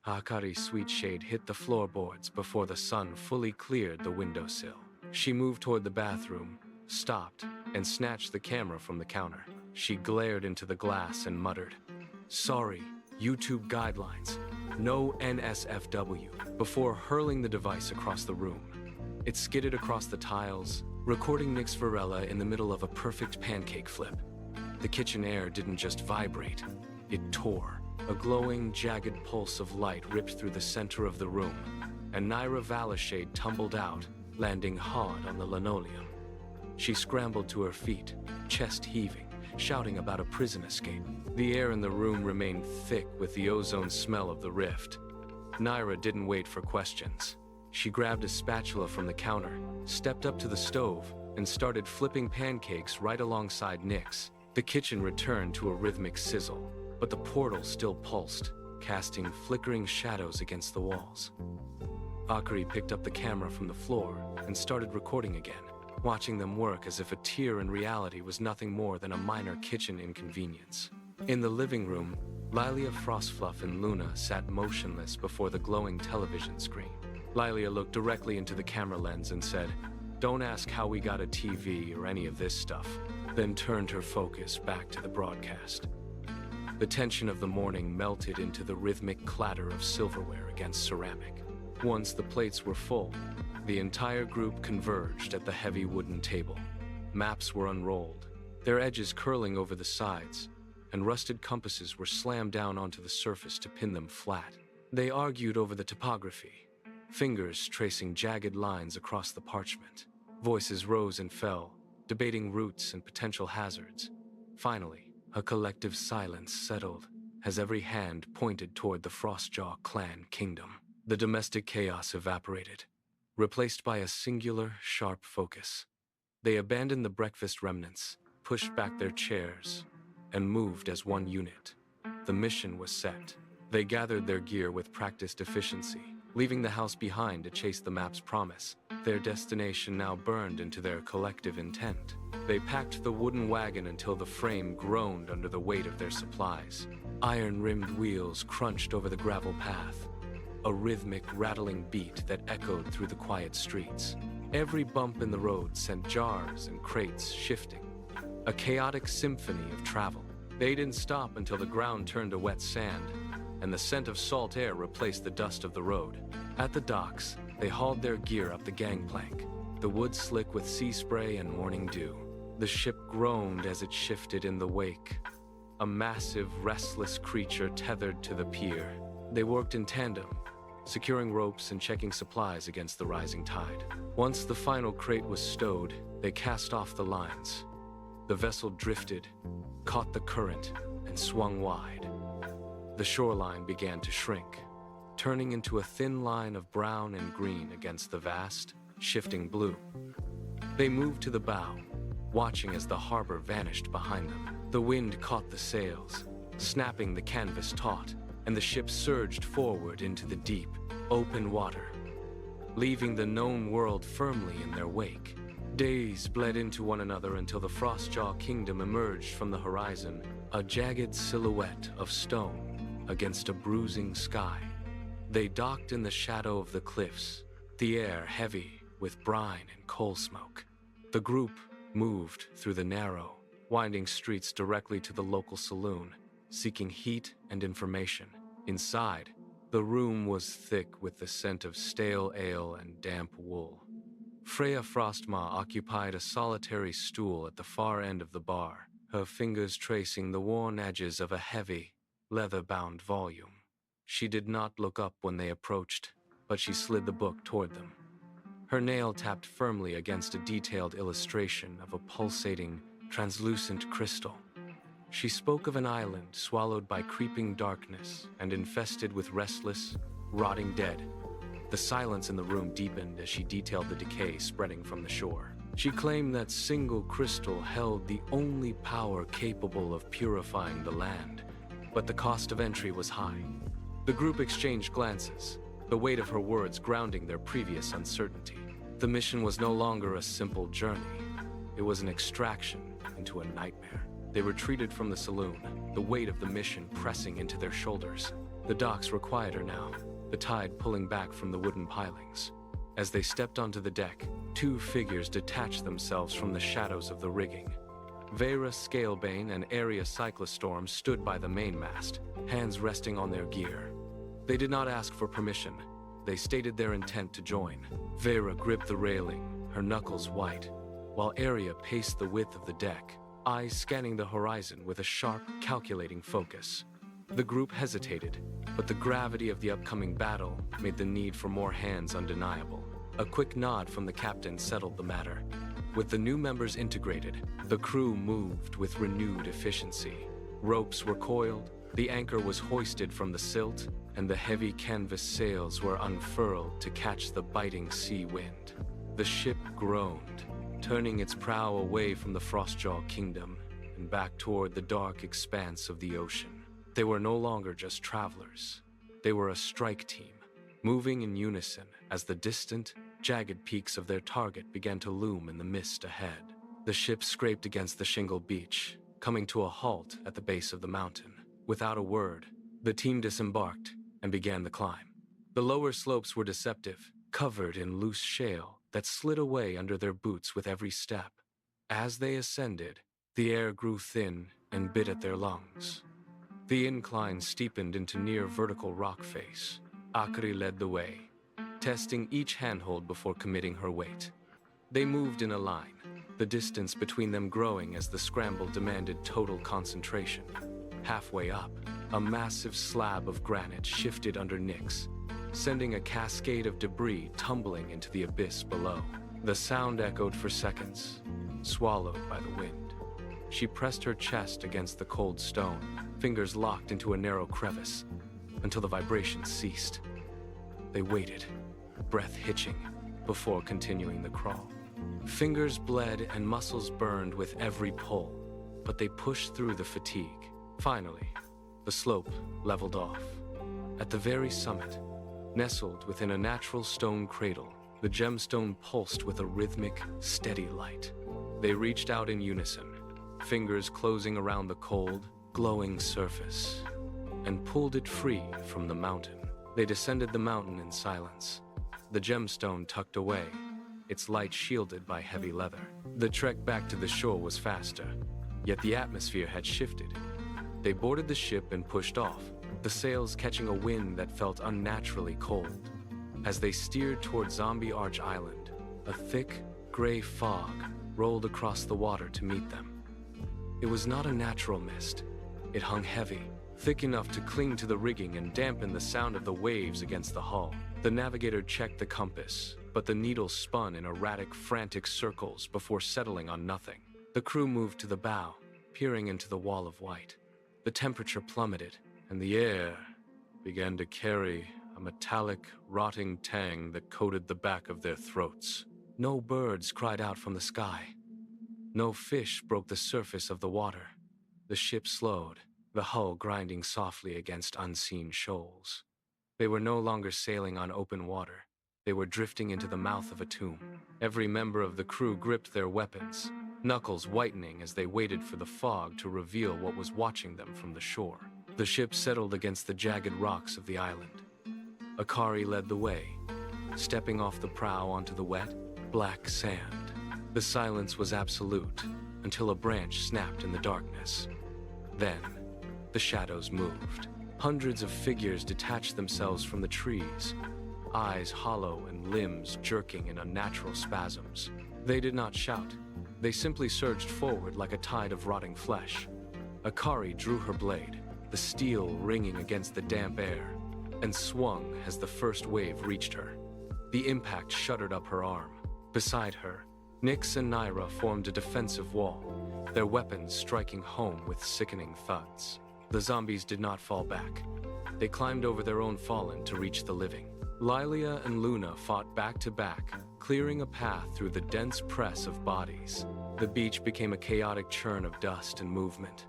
Akari's sweet shade hit the floorboards before the sun fully cleared the windowsill. She moved toward the bathroom, stopped, and snatched the camera from the counter. She glared into the glass and muttered, "Sorry, YouTube guidelines. No NSFW," before hurling the device across the room. It skidded across the tiles, recording Nick's Varela in the middle of a perfect pancake flip. The kitchen air didn't just vibrate, it tore. A glowing, jagged pulse of light ripped through the center of the room, and Naira Valashade tumbled out, landing hard on the linoleum. She scrambled to her feet, chest heaving, shouting about a prison escape. The air in the room remained thick with the ozone smell of the rift. Naira didn't wait for questions. She grabbed a spatula from the counter, stepped up to the stove, and started flipping pancakes right alongside Nick's. The kitchen returned to a rhythmic sizzle, but the portal still pulsed, casting flickering shadows against the walls. Akari picked up the camera from the floor and started recording again, watching them work as if a tear in reality was nothing more than a minor kitchen inconvenience. In the living room, Lilia Frostfluff and Luna sat motionless before the glowing television screen. Lilia looked directly into the camera lens and said, "Don't ask how we got a TV or any of this stuff," then turned her focus back to the broadcast. The tension of the morning melted into the rhythmic clatter of silverware against ceramic. Once the plates were full, the entire group converged at the heavy wooden table. Maps were unrolled, their edges curling over the sides, and rusted compasses were slammed down onto the surface to pin them flat. They argued over the topography, fingers tracing jagged lines across the parchment. Voices rose and fell, debating routes and potential hazards. Finally, a collective silence settled as every hand pointed toward the Frostjaw clan kingdom. The domestic chaos evaporated, replaced by a singular, sharp focus. They abandoned the breakfast remnants, pushed back their chairs, and moved as one unit. The mission was set. They gathered their gear with practiced efficiency, leaving the house behind to chase the map's promise. Their destination now burned into their collective intent. They packed the wooden wagon until the frame groaned under the weight of their supplies. Iron-rimmed wheels crunched over the gravel path, a rhythmic, rattling beat that echoed through the quiet streets. Every bump in the road sent jars and crates shifting, a chaotic symphony of travel. They didn't stop until the ground turned to wet sand, and the scent of salt air replaced the dust of the road. At the docks, they hauled their gear up the gangplank, the wood slick with sea spray and morning dew. The ship groaned as it shifted in the wake, a massive, restless creature tethered to the pier. They worked in tandem, securing ropes and checking supplies against the rising tide. Once the final crate was stowed, they cast off the lines. The vessel drifted, caught the current, and swung wide. The shoreline began to shrink, turning into a thin line of brown and green against the vast, shifting blue. They moved to the bow, watching as the harbor vanished behind them. The wind caught the sails, snapping the canvas taut, and the ship surged forward into the deep, open water, leaving the known world firmly in their wake. Days bled into one another until the Frostjaw kingdom emerged from the horizon, a jagged silhouette of stone against a bruising sky. They docked in the shadow of the cliffs, the air heavy with brine and coal smoke. The group moved through the narrow, winding streets directly to the local saloon, seeking heat and information. Inside, the room was thick with the scent of stale ale and damp wool. Freya Frostma occupied a solitary stool at the far end of the bar, her fingers tracing the worn edges of a heavy, leather-bound volume. She did not look up when they approached, but she slid the book toward them. Her nail tapped firmly against a detailed illustration of a pulsating, translucent crystal. She spoke of an island swallowed by creeping darkness and infested with restless, rotting dead. The silence in the room deepened as she detailed the decay spreading from the shore. She claimed that single crystal held the only power capable of purifying the land, but the cost of entry was high. The group exchanged glances, the weight of her words grounding their previous uncertainty. The mission was no longer a simple journey. It was an extraction into a nightmare. They retreated from the saloon, the weight of the mission pressing into their shoulders. The docks were quieter now, the tide pulling back from the wooden pilings. As they stepped onto the deck, two figures detached themselves from the shadows of the rigging. Vera Scalebane and Area Cyclostorm stood by the mainmast, hands resting on their gear. They did not ask for permission. They stated their intent to join. Vera gripped the railing, her knuckles white, while Area paced the width of the deck, eyes scanning the horizon with a sharp, calculating focus. The group hesitated, but the gravity of the upcoming battle made the need for more hands undeniable. A quick nod from the captain settled the matter. With the new members integrated, the crew moved with renewed efficiency. Ropes were coiled, the anchor was hoisted from the silt, and the heavy canvas sails were unfurled to catch the biting sea wind. The ship groaned, turning its prow away from the Frostjaw kingdom and back toward the dark expanse of the ocean. They were no longer just travelers. They were a strike team, moving in unison as the distant, jagged peaks of their target began to loom in the mist ahead. The ship scraped against the shingle beach, coming to a halt at the base of the mountain. Without a word, the team disembarked and began the climb. The lower slopes were deceptive, covered in loose shale that slid away under their boots with every step. As they ascended, the air grew thin and bit at their lungs. The incline steepened into near vertical rock face. Akari led the way, testing each handhold before committing her weight. They moved in a line, the distance between them growing as the scramble demanded total concentration. Halfway up, a massive slab of granite shifted under Nyx, sending a cascade of debris tumbling into the abyss below. The sound echoed for seconds, swallowed by the wind. She pressed her chest against the cold stone, fingers locked into a narrow crevice, until the vibration ceased. They waited, breath hitching, before continuing the crawl. Fingers bled and muscles burned with every pull, but they pushed through the fatigue. Finally, the slope leveled off. At the very summit, nestled within a natural stone cradle, the gemstone pulsed with a rhythmic, steady light. They reached out in unison, fingers closing around the cold, glowing surface, and pulled it free from the mountain. They descended the mountain in silence, the gemstone tucked away, its light shielded by heavy leather. The trek back to the shore was faster, yet the atmosphere had shifted. They boarded the ship and pushed off, the sails catching a wind that felt unnaturally cold. As they steered toward Zombie Arch Island, a thick, gray fog rolled across the water to meet them. It was not a natural mist. It hung heavy, thick enough to cling to the rigging and dampen the sound of the waves against the hull. The navigator checked the compass, but the needle spun in erratic, frantic circles before settling on nothing. The crew moved to the bow, peering into the wall of white. The temperature plummeted, and the air began to carry a metallic, rotting tang that coated the back of their throats. No birds cried out from the sky. No fish broke the surface of the water. The ship slowed, the hull grinding softly against unseen shoals. They were no longer sailing on open water. They were drifting into the mouth of a tomb. Every member of the crew gripped their weapons, knuckles whitening as they waited for the fog to reveal what was watching them from the shore. The ship settled against the jagged rocks of the island. Akari led the way, stepping off the prow onto the wet, black sand. The silence was absolute until a branch snapped in the darkness. Then, the shadows moved. Hundreds of figures detached themselves from the trees, eyes hollow and limbs jerking in unnatural spasms. They did not shout. They simply surged forward like a tide of rotting flesh. Akari drew her blade, the steel ringing against the damp air, and swung as the first wave reached her. The impact shuddered up her arm. Beside her, Nyx and Naira formed a defensive wall, their weapons striking home with sickening thuds. The zombies did not fall back. They climbed over their own fallen to reach the living. Lilia and Luna fought back to back, clearing a path through the dense press of bodies. The beach became a chaotic churn of dust and movement.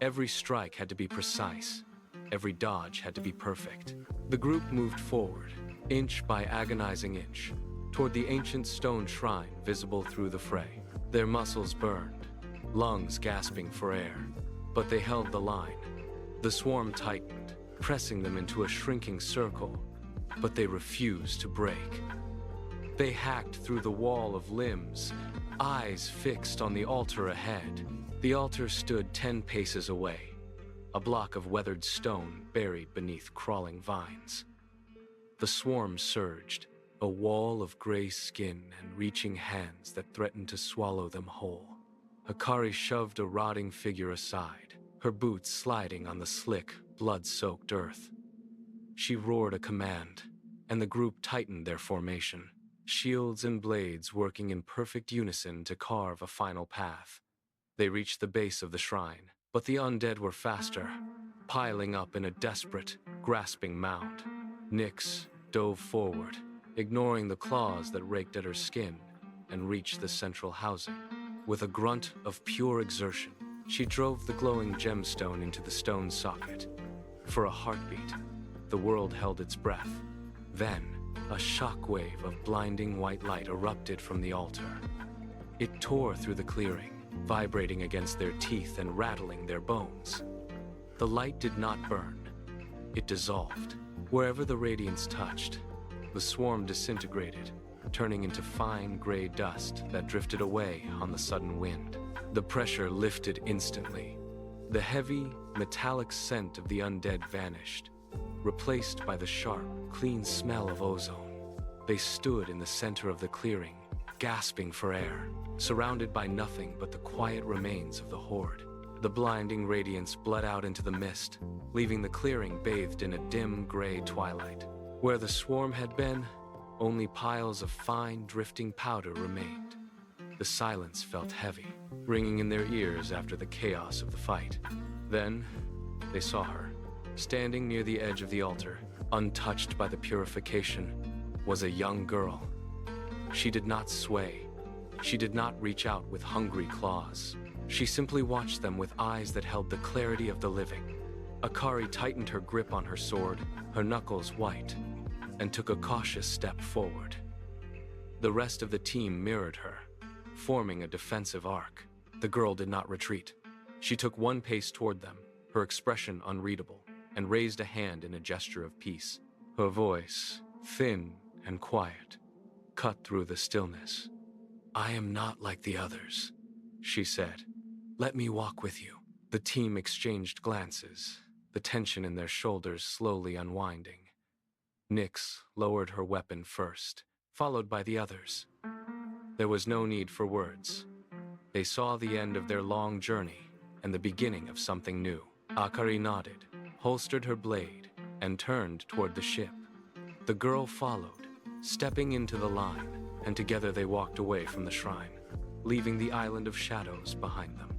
Every strike had to be precise. Every dodge had to be perfect. The group moved forward, inch by agonizing inch, toward the ancient stone shrine visible through the fray. Their muscles burned, lungs gasping for air, but they held the line. The swarm tightened, pressing them into a shrinking circle, but they refused to break. They hacked through the wall of limbs, eyes fixed on the altar ahead. The altar stood 10 paces away, a block of weathered stone buried beneath crawling vines. The swarm surged, a wall of gray skin and reaching hands that threatened to swallow them whole. Akari shoved a rotting figure aside, her boots sliding on the slick, blood-soaked earth. She roared a command, and the group tightened their formation, shields and blades working in perfect unison to carve a final path. They reached the base of the shrine, but the undead were faster, piling up in a desperate, grasping mound. Nyx dove forward, ignoring the claws that raked at her skin, and reached the central housing. With a grunt of pure exertion, she drove the glowing gemstone into the stone socket. For a heartbeat, the world held its breath. Then, a shockwave of blinding white light erupted from the altar. It tore through the clearing, vibrating against their teeth and rattling their bones. The light did not burn. It dissolved. Wherever the radiance touched, the swarm disintegrated, turning into fine gray dust that drifted away on the sudden wind. The pressure lifted instantly. The heavy, metallic scent of the undead vanished, replaced by the sharp, clean smell of ozone. They stood in the center of the clearing, gasping for air, surrounded by nothing but the quiet remains of the horde. The blinding radiance bled out into the mist, leaving the clearing bathed in a dim gray twilight. Where the swarm had been, only piles of fine, drifting powder remained. The silence felt heavy, ringing in their ears after the chaos of the fight. Then, they saw her. Standing near the edge of the altar, untouched by the purification, was a young girl. She did not sway. She did not reach out with hungry claws. She simply watched them with eyes that held the clarity of the living. Akari tightened her grip on her sword, her knuckles white, and took a cautious step forward. The rest of the team mirrored her, forming a defensive arc. The girl did not retreat. She took one pace toward them, her expression unreadable, and raised a hand in a gesture of peace. Her voice, thin and quiet, cut through the stillness. "I am not like the others," she said. "Let me walk with you." The team exchanged glances, the tension in their shoulders slowly unwinding. Nyx lowered her weapon first, followed by the others. There was no need for words. They saw the end of their long journey and the beginning of something new. Akari nodded, holstered her blade, and turned toward the ship. The girl followed, stepping into the line, and together they walked away from the shrine, leaving the island of shadows behind them.